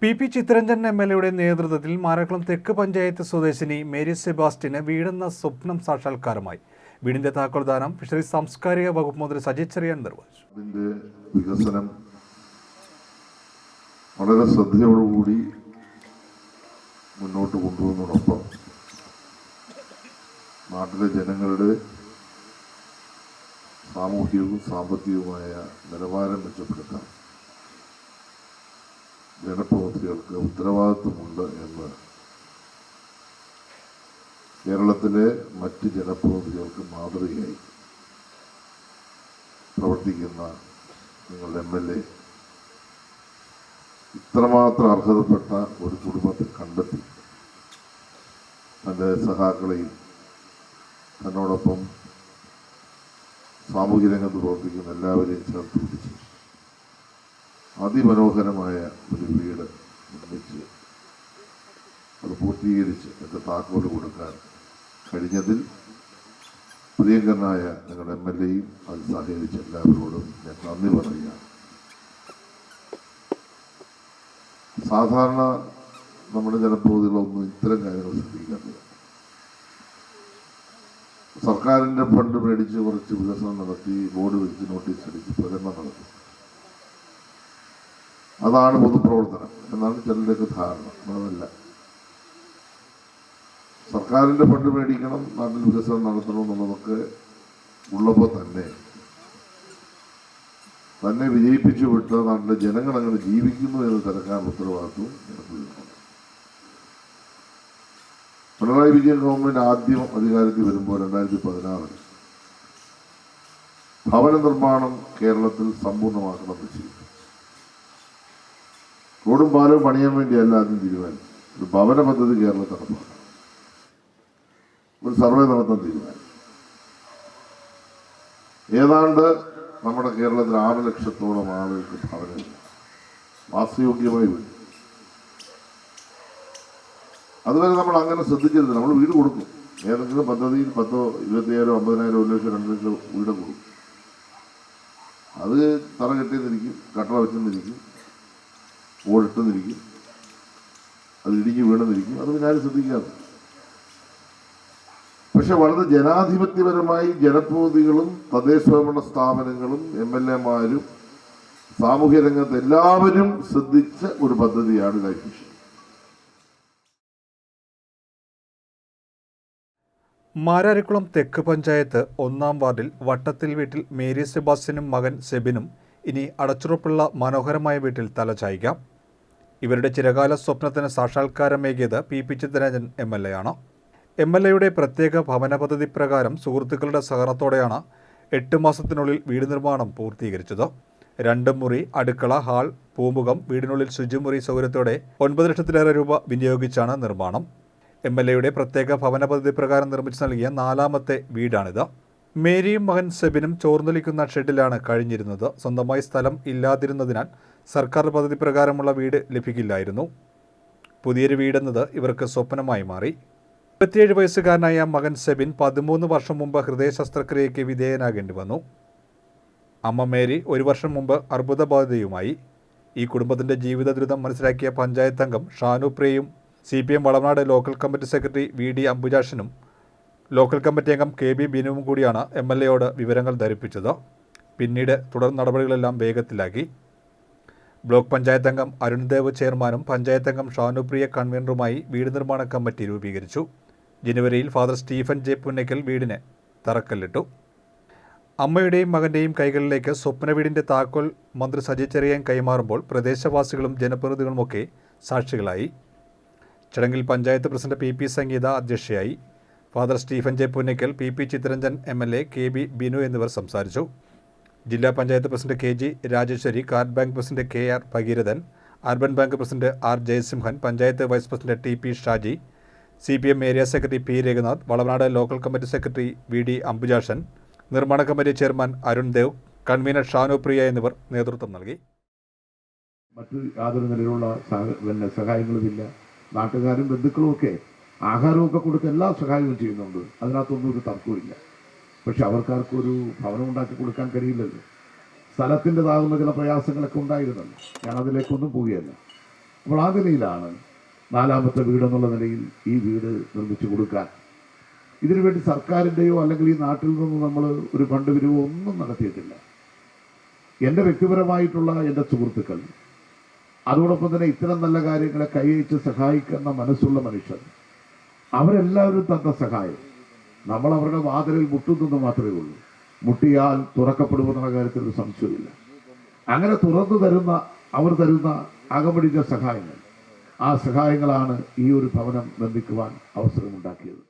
P Chittaranjan എം.എൽ.എയുടെ നേതൃത്വത്തിൽ മാരാക്കുളം തെക്ക് പഞ്ചായത്ത് സ്വദേശിനി മേരി സെബാസ്റ്റ്യന് വീടെന്ന സ്വപ്നം സാക്ഷാത്കാരമായി. വീടിന്റെ താക്കോൽദാനം ഫിഷറീസ് സാംസ്കാരിക വകുപ്പ് മന്ത്രി സജി ചെറിയാൻ നിർവഹിച്ചു. ഇതിന്റെ വികസനം വളരെ ശ്രദ്ധയോടുകൂടി മുന്നോട്ട് കൊണ്ടുപോകുന്നതോടൊപ്പം നാട്ടിലെ ജനങ്ങളുടെ സാമൂഹികവും സാമ്പത്തികവുമായ നിലവാരം മെച്ചപ്പെടുത്താൻ ജനപ്രതിനിധികൾക്ക് ഉത്തരവാദിത്വമുണ്ട് എന്ന് കേരളത്തിലെ മറ്റ് ജനപ്രതിനിധികൾക്ക് മാതൃകയായി പ്രവർത്തിക്കുന്ന നിങ്ങളുടെ എം.എൽ.എ ഇത്രമാത്രം അർഹതപ്പെട്ട ഒരു കുടുംബത്തെ കണ്ടെത്തി തൻ്റെ സഹാക്കളെയും തന്നോടൊപ്പം സാമൂഹ്യ രംഗത്ത് പ്രവർത്തിക്കുന്ന എല്ലാവരെയും ചേർത്ത് പിടിച്ച് അതിമനോഹരമായ ഒരു വീട് നിർമ്മിച്ച് അത് പൂർത്തീകരിച്ച് എൻ്റെ താക്കോല് കൊടുക്കാൻ കഴിഞ്ഞതിൽ പ്രിയങ്കരനായ ഞങ്ങളുടെ എം.എൽ.എയും അത് സഹകരിച്ച എല്ലാവരോടും ഞാൻ നന്ദി പറയുകയാണ്. സാധാരണ നമ്മുടെ ജനപ്രതിനിധികളൊന്നും ഇത്തരം കാര്യങ്ങൾ ശ്രദ്ധിക്കാറില്ല. സർക്കാരിൻ്റെ ഫണ്ട് മേടിച്ച് കുറച്ച് വികസനം നടത്തി, ബോർഡ് വെച്ച് നോട്ടീസ് അടിച്ച് പ്രചരണം നടത്തി. അതാണ് പൊതുപ്രവർത്തനം എന്നാണ് ചിലരുടെയൊക്കെ ധാരണ. അതല്ല, സർക്കാരിൻ്റെ ഫണ്ട് മേടിക്കണം, നാട്ടിൽ വികസനം നടത്തണം എന്നുള്ളതൊക്കെ ഉള്ളപ്പോൾ തന്നെ വിജയിപ്പിച്ചു വിട്ട് നാട്ടിലെ ജനങ്ങൾ അങ്ങനെ ജീവിക്കുന്നു എന്ന് തിരക്കാൻ ഉത്തരവാദിത്വം ജനപ്രതിനിധികളുണ്ട്. പിണറായി വിജയൻ ഗവൺമെന്റ് ആദ്യം അധികാരത്തിൽ വരുമ്പോൾ 2016 ഭവന നിർമ്മാണം കേരളത്തിൽ സമ്പൂർണ്ണമാക്കണമെന്ന് ചെയ്തു. റോഡും പാലവും പണിയാൻ വേണ്ടിയല്ല ആദ്യം തീരുമാനിച്ചു. ഒരു ഭവന പദ്ധതി കേരളത്തിൽ നടപ്പാക്കണം, ഒരു സർവേ നടത്താൻ തീരുമാനിച്ചു. ഏതാണ്ട് നമ്മുടെ കേരളത്തിൽ 6 ലക്ഷത്തോളം ആളുകൾക്ക് ഭവനമില്ല, വാസയോഗ്യമായി വീട്. അതുവരെ നമ്മൾ അങ്ങനെ ശ്രദ്ധിച്ചിരുന്നില്ല. നമ്മൾ വീട് കൊടുക്കും, ഏതെങ്കിലും പദ്ധതിയിൽ 10,000, 25,000, 50,000, 1 ലക്ഷം, 2 ലക്ഷം വീട് കൊടുക്കും. അത് തറ കെട്ടിയെന്നിരിക്കും, കട്ടറ വെച്ചെന്നിരിക്കും, ഓടിട്ടെന്നിരിക്കും, അത് ഇടിഞ്ഞ് വീണെന്നിരിക്കും. അത് പിന്നെ ആരും ശ്രദ്ധിക്കാതെ. പക്ഷെ വളരെ ജനാധിപത്യപരമായി ജനപ്രതിനിധികളും തദ്ദേശഭരണ സ്ഥാപനങ്ങളും എം.എൽ.എമാരും സാമൂഹ്യ രംഗത്ത് എല്ലാവരും ശ്രദ്ധിച്ച ഒരു പദ്ധതിയാണ് ലൈഫ് മിഷൻ. മാരാരിക്കുളം തെക്ക് പഞ്ചായത്ത് 1-ാം വാർഡിൽ വട്ടത്തിൽ വീട്ടിൽ മേരി സെബാസ്റ്റ്യനും മകൻ സെബിനും ഇനി അടച്ചുറപ്പുള്ള മനോഹരമായ വീട്ടിൽ തലചായ്ക്കാം. ഇവരുടെ ചിരകാല സ്വപ്നത്തിന് സാക്ഷാത്കാരമേകിയത് പി ചിത്തരഞ്ജൻ എം.എൽ.എ ആണ്. എം.എൽ.എയുടെ പ്രത്യേക ഭവന പദ്ധതി പ്രകാരം സുഹൃത്തുക്കളുടെ സഹകരണത്തോടെയാണ് 8 മാസത്തിനുള്ളിൽ വീട് നിർമ്മാണം പൂർത്തീകരിച്ചത്. 2 മുറി, അടുക്കള, ഹാൾ, പൂമുഖം, വീടിനുള്ളിൽ ശുചിമുറി സൗകര്യത്തോടെ 9 ലക്ഷത്തിലേറെ രൂപ വിനിയോഗിച്ചാണ് നിർമ്മാണം. എം.എൽ.എയുടെ പ്രത്യേക ഭവന പദ്ധതി പ്രകാരം നിർമ്മിച്ചു നൽകിയ 4ാമത്തെ വീടാണിത്. മേരിയും മകൻ സെബിനും ചോർന്നൊലിക്കുന്ന ഷെഡിലാണ് കഴിഞ്ഞിരുന്നത്. സ്വന്തമായി സ്ഥലം ഇല്ലാതിരുന്നതിനാൽ സർക്കാർ പദ്ധതി പ്രകാരമുള്ള വീട് ലഭിക്കില്ലായിരുന്നു. പുതിയൊരു വീടെന്നത് ഇവർക്ക് സ്വപ്നമായി മാറി. 27 വയസ്സുകാരനായ മകൻ സെബിൻ 13 വർഷം മുമ്പ് ഹൃദയ ശസ്ത്രക്രിയയ്ക്ക് വിധേയനാകേണ്ടി വന്നു. അമ്മ മേരി 1 വർഷം മുമ്പ് അർബുദബാധിതയുമായി. ഈ കുടുംബത്തിൻ്റെ ജീവിത ദുരിതം മനസ്സിലാക്കിയ പഞ്ചായത്ത് അംഗം ഷാനുപ്രിയയും CPM Valavanad local committee secretary VD അംബുജാഷനും ലോക്കൽ കമ്മിറ്റി അംഗം KB ബിനുവും കൂടിയാണ് എം.എൽ.എയോട് വിവരങ്ങൾ ധരിപ്പിച്ചത്. പിന്നീട് തുടർ നടപടികളെല്ലാം വേഗത്തിലാക്കി. ബ്ലോക്ക് പഞ്ചായത്ത് അംഗം അരുൺദേവ് ചെയർമാനും പഞ്ചായത്ത് അംഗം ഷാനുപ്രിയ കൺവീനറുമായി വീട് നിർമ്മാണ കമ്മിറ്റി രൂപീകരിച്ചു. ജനുവരിയിൽ ഫാദർ സ്റ്റീഫൻ ജെ പുന്നയ്ക്കൽ വീടിന് തറക്കല്ലിട്ടു. അമ്മയുടെയും മകൻ്റെയും കൈകളിലേക്ക് സ്വപ്ന വീടിൻ്റെ താക്കോൽ മന്ത്രി സജി ചെറിയാൻ കൈമാറുമ്പോൾ പ്രദേശവാസികളും ജനപ്രതിനിധികളുമൊക്കെ സാക്ഷികളായി. ചടങ്ങിൽ പഞ്ചായത്ത് പ്രസിഡന്റ് PP സംഗീത അധ്യക്ഷയായി. Father Stephen J Punnakkal, P Chittaranjan MLA, KB Binu എന്നിവർ സംസാരിച്ചു. ജില്ലാ panchayat president KG Rajeshwari, card bank president KR Bhagirathan, urban bank president R Jayasimhan, panchayat vice president TP Shaji, CPM area secretary P Raghunath, Valavanad local committee secretary VD Ambujakshan, നിർമ്മാണ committee chairman Arun Dev, convener Shanupriya എന്നിവർ നേതൃത്വം നൽകി. മറ്റു യാതൊരു നിലയിലുള്ള സഹായങ്ങളുമില്ല. നാട്ടുകാരും ബന്ധുക്കളും ഒക്കെ ആഹാരമൊക്കെ കൊടുത്ത് എല്ലാ സഹായവും ചെയ്യുന്നുണ്ട്. അതിനകത്തൊന്നും ഒരു തർക്കമില്ല. പക്ഷെ അവർക്കാർക്കൊരു ഭവനം ഉണ്ടാക്കി കൊടുക്കാൻ കഴിയില്ലല്ലോ. സ്ഥലത്തിൻ്റെതാകുന്ന ചില പ്രയാസങ്ങളൊക്കെ ഉണ്ടായിരുന്നല്ലോ. ഞാൻ അതിലേക്കൊന്നും പോവുകയല്ല. അപ്പോൾ ആ നിലയിലാണ് 4ാമത്തെ വീടെന്നുള്ള നിലയിൽ ഈ വീട് നിർമ്മിച്ചു കൊടുക്കാൻ. ഇതിനുവേണ്ടി സർക്കാരിൻ്റെയോ അല്ലെങ്കിൽ ഈ നാട്ടിൽ നിന്ന് നമ്മൾ ഒരു ഫണ്ട് പിരിവോ ഒന്നും നടത്തിയിട്ടില്ല. എൻ്റെ വ്യക്തിപരമായിട്ടുള്ള എൻ്റെ സുഹൃത്തുക്കൾ, അതോടൊപ്പം തന്നെ ഇത്തരം നല്ല കാര്യങ്ങളെ കൈവച്ച് സഹായിക്കുന്ന മനസ്സുള്ള മനുഷ്യർ, അവരെല്ലാവരും തന്ന സഹായം നമ്മൾ അവരുടെ വാതിലിൽ മുട്ടുന്നത് മാത്രമേ ഉള്ളൂ. മുട്ടിയാൽ തുറക്കപ്പെടുമെന്നുള്ള കാര്യത്തിൽ ഒരു സംശയമില്ല. അങ്ങനെ തുറന്നു തരുന്ന അവർ തരുന്ന അകമടിഞ്ഞ സഹായങ്ങൾ, ആ സഹായങ്ങളാണ് ഈ ഒരു ഭവനം നിർമ്മിക്കുവാൻ അവസരമുണ്ടാക്കിയത്.